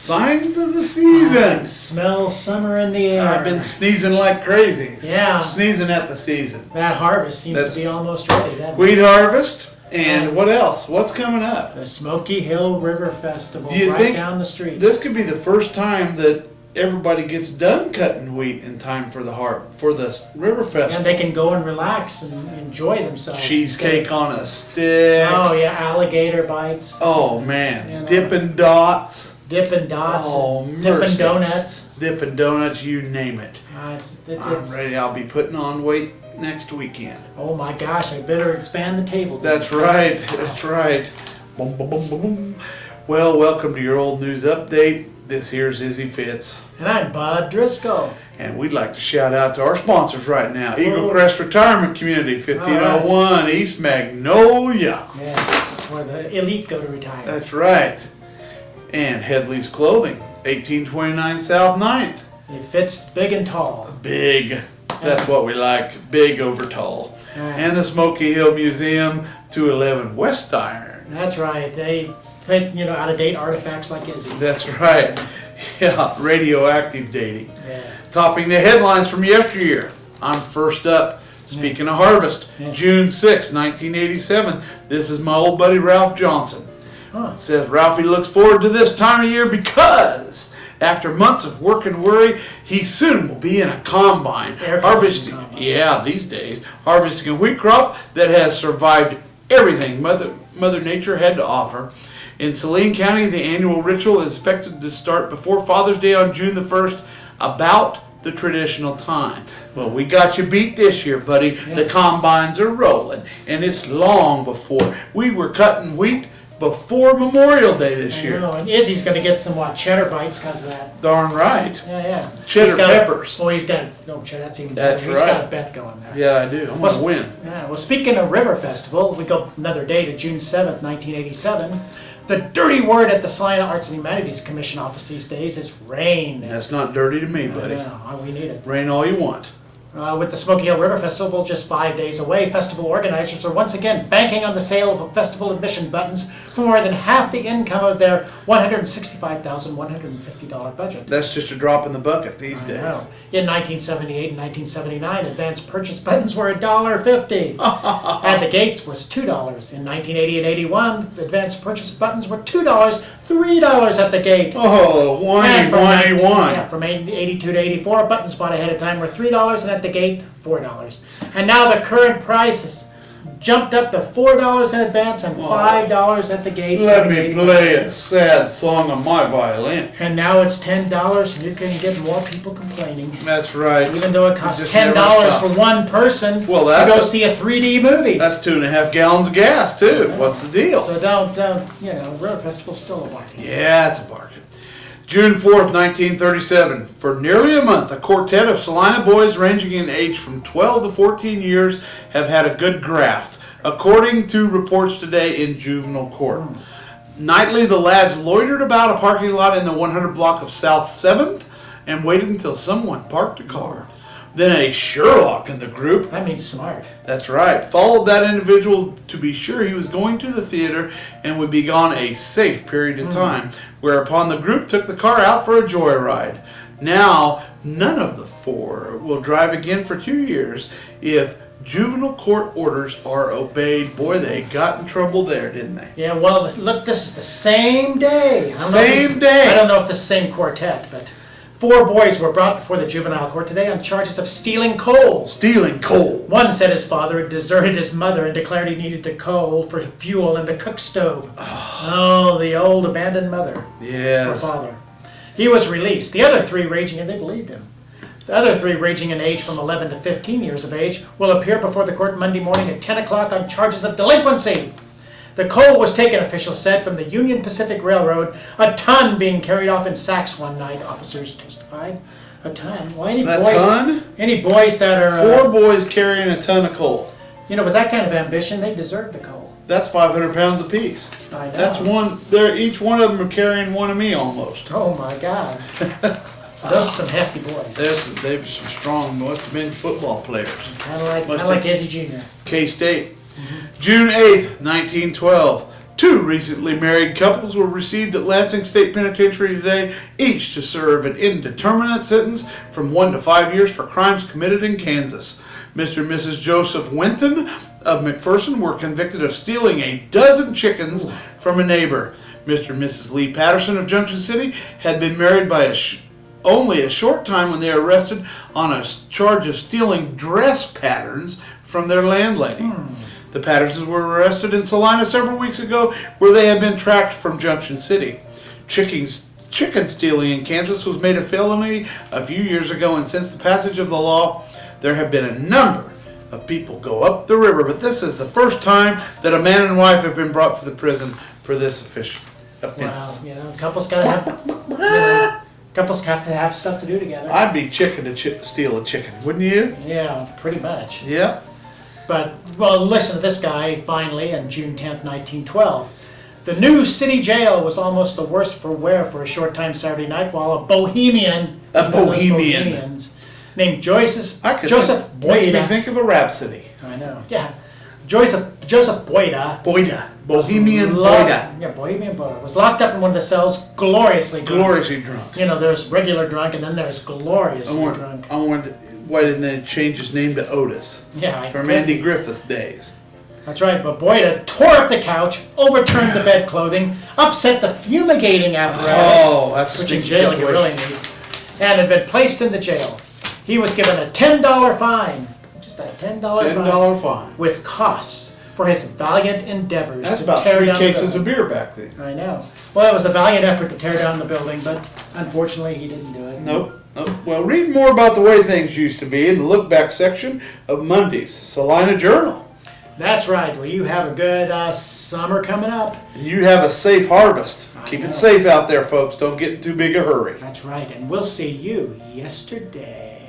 Signs of the season. Smell summer in the air. I've been sneezing like crazy. Yeah. Sneezing at the season. That harvest seems to be almost ready. Wheat harvest. And what else? What's coming up? The Smoky Hill River Festival Do you right think down the street. This could be the first time that everybody gets done cutting wheat in time for the river festival. And they can go and relax and enjoy themselves. Cheesecake on a stick. Oh yeah, alligator bites. Oh man, You know. Dippin' Dots. Dippin' Dots. Oh, Dippin' mercy. Donuts. Dippin' Donuts, you name it. It's I'm ready. I'll be putting on weight next weekend. Oh my gosh, I better expand the table. That's right. That's right. Boom, boom, boom, boom, boom. Well, welcome to your old news update. This here's Izzy Fitz. And I'm Bud Driscoll. And we'd like to shout out to our sponsors right now. Eagle Crest Retirement Community, 1501 East Magnolia. Yes, where the elite go to retire. That's right. And Headley's Clothing, 1829 South 9th. It fits big and tall. Big. That's what we like. Big over tall. Right. And the Smoky Hill Museum, 211 West Iron. That's right. They put, out-of-date artifacts like Izzy. That's right. Yeah, radioactive dating. Yeah. Topping the headlines from yesteryear. I'm first up. Speaking of harvest, June 6, 1987. This is my old buddy Ralph Johnson. It says Ralphie looks forward to this time of year because after months of work and worry, he soon will be in a combine harvesting. Yeah, these days harvesting a wheat crop that has survived everything Mother Nature had to offer. In Salina County, the annual ritual is expected to start before Father's Day on June the 1st, about the traditional time. Well, we got you beat this year, buddy. Yeah. The combines are rolling, and it's long before. We were cutting wheat before Memorial Day this year. And Izzy's going to get some cheddar bites because of that. Darn right. Yeah. Cheddar peppers. He's got cheddar. That's even better. He's got a bet going there. Yeah, I do. I'm going to win. Yeah. Well, speaking of River Festival, we go another day to June 7th, 1987. The dirty word at the Salina Arts and Humanities Commission office these days is rain. That's not dirty to me, buddy. No, we need it. Rain all you want. With the Smoky Hill River Festival just 5 days away, festival organizers are once again banking on the sale of festival admission buttons for more than half the income of their $165,150 budget. That's just a drop in the bucket these days. In 1978 and 1979, advance purchase buttons were $1.50. At the gates was $2. In 1980 and 81, advance purchase buttons were $2, $3 at the gate. Oh, whiny. From 82 to 84, buttons bought ahead of time were $3 and at the gate, $4. And now the current price is jumped up to $4 in advance and $5 at the gate. Let me play a sad song on my violin. And now it's $10 and you can get more people complaining. That's right. Even though it costs $10 for one person to go see a 3D movie. That's 2.5 gallons of gas too. Yeah. What's the deal? So don't, River Festival's still a bargain. Yeah, it's a bargain. June 4th, 1937. For nearly a month, a quartet of Salina boys ranging in age from 12 to 14 years have had a good graft, according to reports today in juvenile court. Nightly, the lads loitered about a parking lot in the 100 block of South 7th and waited until someone parked a car. Then a Sherlock in the group. That means smart. That's right. Followed that individual to be sure he was going to the theater and would be gone a safe period of time, whereupon the group took the car out for a joyride. Now, none of the four will drive again for 2 years if juvenile court orders are obeyed. Boy, they got in trouble there, didn't they? Yeah, well, look, this is the same day. Same day. I don't know if the same quartet, but 4 boys were brought before the juvenile court today on charges of stealing coal. Stealing coal. One said his father had deserted his mother and declared he needed the coal for fuel in the cook stove. Oh, the old abandoned mother. Yes. Or father. He was released. The other 3 raging, and they believed him. The other 3 ranging in age from 11 to 15 years of age will appear before the court Monday morning at 10 o'clock on charges of delinquency. The coal was taken, officials said, from the Union Pacific Railroad, a ton being carried off in sacks one night, officers testified. A ton? Well, any boys that are... 4 boys carrying a ton of coal. With that kind of ambition, they deserve the coal. That's 500 pounds apiece. I know. That's one. Each one of them are carrying one of me almost. Oh my God. Those are some hefty boys. They're some strong, must have been football players. Kind of like Izzy Jr. K-State. June 8th, 1912. 2 recently married couples were received at Lansing State Penitentiary today, each to serve an indeterminate sentence from 1 to 5 years for crimes committed in Kansas. Mr. and Mrs. Joseph Winton of McPherson were convicted of stealing a dozen chickens from a neighbor. Mr. and Mrs. Lee Patterson of Junction City had been married by only a short time when they were arrested on a charge of stealing dress patterns from their landlady. The Pattersons were arrested in Salina several weeks ago, where they had been tracked from Junction City. Chicken stealing in Kansas was made a felony a few years ago, and since the passage of the law, there have been a number of people go up the river. But this is the first time that a man and wife have been brought to the prison for this offense. Wow, couples have to have stuff to do together. I'd be chicken to steal a chicken, wouldn't you? Yeah, pretty much. Yeah. But, well, listen to this guy, finally, on June 10th, 1912. The new city jail was almost the worse for wear for a short time Saturday night, while a bohemian named Joseph Makes me Boyda. think of a rhapsody. I know, yeah. Joseph Boyda. Bohemian Boyda. Yeah, Bohemian Boyda was locked up in one of the cells, gloriously drunk. Gloriously drunk. You know, there's regular drunk, and then there's gloriously drunk. I wonder why didn't they change his name to Otis? Yeah, from Andy Griffith's days. That's right, but Boyda tore up the couch, overturned the bed clothing, upset the fumigating apparatus, Oh, that's a which in stinky jail you situation. really need, and had been placed in the jail. He was given a $10 fine, just a $10 fine. with costs for his valiant endeavors That's to about tear 3 down cases the of beer back then. building. I know. Well, it was a valiant effort to tear down the building, but unfortunately he didn't do it. Nope. Well, read more about the way things used to be in the look back section of Monday's Salina Journal. That's right. Well, you have a good summer coming up. And you have a safe harvest. Keep know. it safe out there, folks. Don't get in too big a hurry. That's right, and we'll see you yesterday.